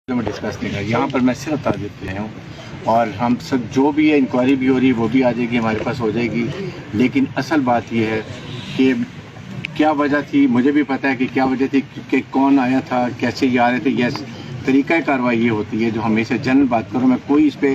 میں ڈسکس نہیں کر یہاں پر میں صرف تعریف پہ ہوں اور ہم سب جو بھی ہے انکوائری بھی ہو رہی ہے وہ بھی آ جائے گی ہمارے پاس ہو جائے گی، لیکن اصل بات یہ ہے کہ کیا وجہ تھی، مجھے بھی پتہ ہے کہ کیا وجہ تھی کہ کون آیا تھا، کیسے یہ آ رہے تھے، یہ طریقہ کاروائی یہ ہوتی ہے جو ہمیشہ جنرل بات کروں، میں کوئی اس پہ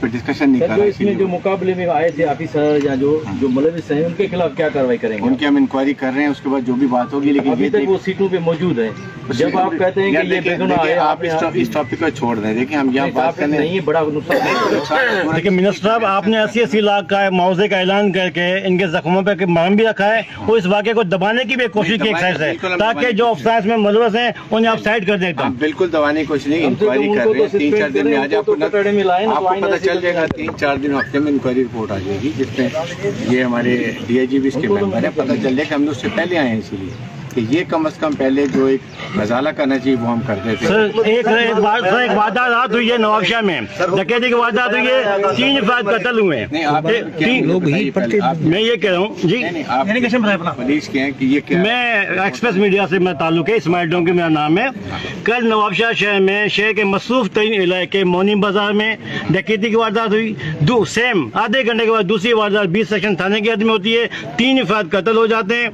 ڈسکشن نہیں کر رہا۔ اس میں جو مقابلے میں آئے تھے آفیسر یا جو ملوث ہیں ان کے خلاف کیا کاروائی کریں گے؟ ان کی ہم انکوائری کر رہے ہیں، اس کے بعد جو بھی بات ہوگی، لیکن ابھی تک وہ سیٹوں پہ موجود ہیں۔ جب آپ کہتے ہیں کہ یہ بے گناہ ہے، آپ اس ٹاپک کو چھوڑ دیں، دیکھیں ہم یہاں بات کرنے نہیں بڑا نقصان۔ لیکن منسٹر صاحب آپ نے 80 لاکھ کا معاوضے کا اعلان کر کے ان کے زخموں پہ مرہم بھی رکھا ہے اور اس واقعے کو دبانے کی بھی کوشش کی ہے تاکہ جو افسوس میں ملوث ہیں انہیں آپ سائڈ کر دیں۔ بالکل دبانے کی کوشش نہیں، انکوائری کر رہے ہیں، 3-4 دن میں آج آپ کو پتہ چل جائے گا، 3-4 دن ہفتے میں انکوائری رپورٹ آ جائے گی جس میں یہ ہمارے ڈی آئی جی بھی اس کے ممبر ہیں، پتہ چل جائے کہ ہم نے اس سے پہلے آئے ہیں، اسی لیے کہ یہ کم از کم پہلے جو ایک ازالہ کرنا چاہیے وہ ہم کرتے تھے۔ سر ایک واردات ہوئی ہے نواب شاہ میں، ڈکیتی کی واردات ہوئی ہے، 3 افراد قتل ہوئے ہیں۔ میں یہ کہہ رہا ہوں جی، پولیس کے ہیں کہ یہ کیا، میں ایکسپریس میڈیا سے میں تعلق ہے، اسماعیل ڈونکی میرا نام ہے۔ کل نواب شاہ شہر میں شہر کے مصروف ترین علاقے مونی بازار میں ڈکیتی کی واردات ہوئی، سیم آدھے گھنٹے کے بعد دوسری واردات 20 سیکشن تھانے کی حد میں ہوتی ہے، 3 افراد قتل ہو جاتے ہیں۔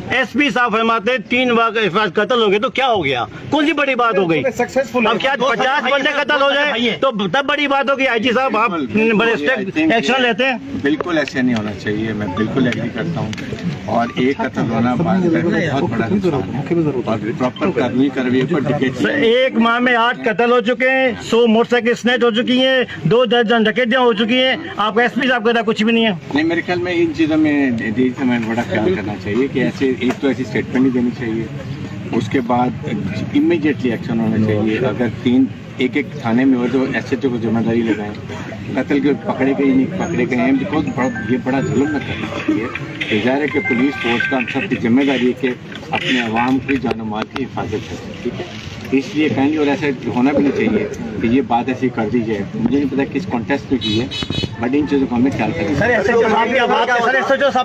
ایس پی صاحب فرماتے 3 افراد قتل ہو گئے تو کیا ہو گیا، کون سی بڑی بات ہو گئی؟ اب کیا 50 بندے قتل ہو جائے تو تب بڑی بات ہوگی؟ آئی جی صاحب آپ بڑے ایکشن لیتے ہیں۔ بالکل ایسے نہیں ہونا چاہیے، میں بالکل ایگری کرتا ہوں، اور ایک قتل ہونا بات بہت بڑا نقصان ہے اور پراپر قانونی کارروائی پر ڈکیتی۔ ایک ماہ میں 8 قتل ہو چکے ہیں، 100 موٹر سائیکل اسنیچ ہو چکی ہیں، 2 درجن ڈکیتیاں ہو چکی ہیں، آپ ایس پی صاحب کا کچھ بھی نہیں ہے۔ نہیں، میرے خیال میں ان چیزوں میں ہمیں بڑا خیال کرنا چاہیے کہ ایسے ایک تو ایسی اسٹیٹمنٹ نہیں دینی چاہیے، اس کے بعد امیڈیٹلی ایکشن ہونا چاہیے۔ اگر 3 ایک تھانے میں ہو تو ایس ایچ او کو ذمہ داری لگائیں، قتل کے پکڑے گئے نہیں پکڑے گئے ہیں، یہ بڑا ظلم نہ کرنا چاہیے۔ ظاہر ہے کہ پولیس فورس کا ہم سب کی ذمہ داری ہے کہ اپنے عوام کی جان و مال کی حفاظت کریں، ٹھیک ہے، اس لیے کہیں گے، اور ایسا ہونا بھی نہیں چاہیے کہ یہ بات ایسی کر دی جائے۔ مجھے نہیں پتا کس کانٹیکسٹ میں کی ہے، بٹ ان چیزوں کو ہمیں خیال کریں۔ سر ایس ایچ او صاحب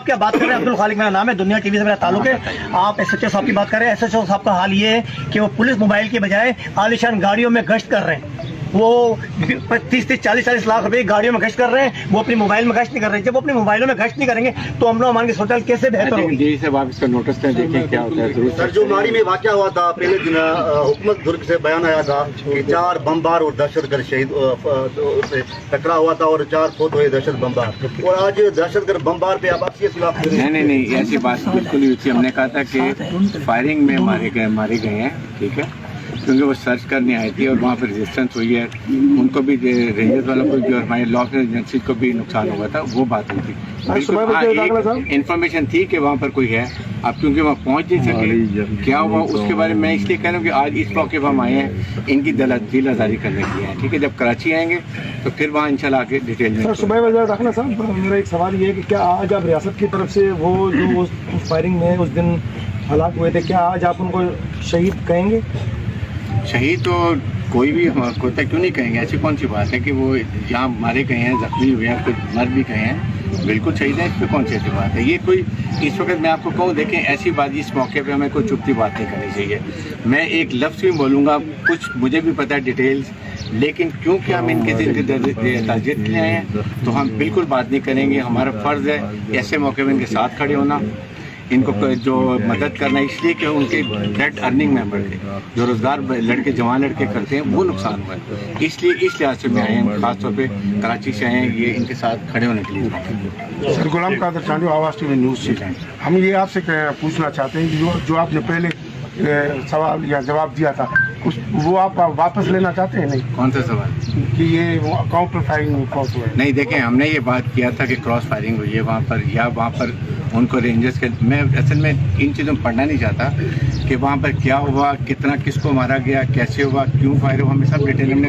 کیا بات کر رہے ہیں؟ عبد الخالق میرا نام ہے، دنیا ٹی وی سے میرا تعلق ہے۔ آپ ایس ایچ او صاحب کی بات کر رہے ہیں، ایس ایچ او صاحب کا حال یہ ہے کہ وہ پولیس موبائل کے بجائے عالیشان گاڑیوں میں گشت کر رہے ہیں، وہ 30-40 لاکھ روپے گاڑیوں میں گشت کر رہے ہیں، وہ اپنی موبائل میں گشت نہیں کر رہے ہیں۔ جب وہ اپنے موبائلوں میں گشت نہیں کریں گے تو امن و امان کی صورتحال کیسے بہتر ہوگی؟ جی صاحب آپ اس کا نوٹس دیں، دیکھیں کیا ہوتا ہے ضرور۔ سر جو ماڑی میں واقعہ ہوا تھا پہلے دن حکومت درگ سے بیان آیا تھا کہ 4 بمبار اور دہشت گرد شہید سے ٹکرا ہوا تھا اور 4 فوت ہوئے دہشت بمبار، اور آج دہشت گرد بمبار پہ آپ 80 لاکھ۔ نہیں ایسی بات بالکل نہیں تھی، ہم نے کہا تھا کہ فائرنگ میں مارے گئے ہیں، ٹھیک ہے، کیونکہ وہ سرچ کرنے آئی تھی اور وہاں پہ ریزسٹنس ہوئی ہے، ان کو بھی رینجرز والوں کو بھی اور ہمارے لا ایجنسی کو بھی نقصان ہوا تھا، وہ بات ہوئی تھی۔ انفارمیشن تھی کہ وہاں پر کوئی ہے، اب کیونکہ وہاں پہنچ نہیں سکے کیا ہوا اس کے بارے میں اس لیے کہہ رہا ہوں کہ آج اس موقع پر ہم آئے ہیں ان کی دل آزاری کرنے کے لیے، ٹھیک ہے، جب کراچی آئیں گے تو پھر وہاں انشاءاللہ آگے ڈیٹیل میں۔ سر صبح وزیر داخلہ صاحب میرا ایک سوال یہ ہے کہ کیا آج آپ ریاست کی طرف سے وہ جو فائرنگ میں اس دن ہلاک ہوئے تھے، کیا آج آپ ان کو شہید کہیں گے؟ شہید تو کوئی بھی ہوتا کیوں نہیں کہیں گے، ایسی کون سی بات ہے کہ وہ یہاں مارے گئے ہیں، زخمی ہوئے ہیں، کچھ مر بھی گئے ہیں، بالکل شہید ہیں، اس پہ کون سی ایسی بات ہے؟ یہ کوئی اس وقت میں آپ کو کہوں، دیکھیں ایسی بات اس موقع پہ ہمیں کوئی چپتی بات نہیں کرنی چاہیے۔ میں ایک لفظ بھی بولوں گا، کچھ مجھے بھی پتہ ہے ڈیٹیلز، لیکن کیونکہ ہم ان کے تعزیت کے لیے آئے ہیں تو ہم بالکل بات نہیں کریں گے۔ ہمارا فرض ہے ایسے موقع میں ان کے ساتھ کھڑے ہونا، ان کو جو مدد کرنا، اس لیے کہ ان کے نیٹ ارننگ ممبر تھے، جو روزگار لڑکے جوان لڑکے کرتے ہیں وہ نقصان ہوا ہے، اس لیے اس لحاظ سے میں آئے ہیں، خاص طور پہ کراچی سے آئے ہیں یہ ان کے ساتھ کھڑے ہونے کے لیے۔ سر غلام قادر چاندو، آواز ٹی وی نیوز سے ہم یہ آپ سے پوچھنا چاہتے ہیں کہ جو آپ نے پہلے سوال یا جواب دیا تھا وہ آپ واپس لینا چاہتے ہیں؟ نہیں، کون سا سوال؟ کہ یہ کاؤنٹر فائرنگ کراس ہوا ہے؟ نہیں، دیکھیں ہم نے یہ بات کیا تھا کہ کراس فائرنگ ہوئی ہے وہاں پر، یا وہاں پر ان کو رینجرز کے، میں اصل میں ان چیزوں میں پڑھنا نہیں چاہتا کہ وہاں پر کیا ہوا، کتنا کس کو مارا گیا، کیسے ہوا، کیوں فائر ہوا، ہمیں سب ڈیٹیل ہم نے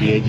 DIG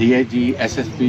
DIG, SSP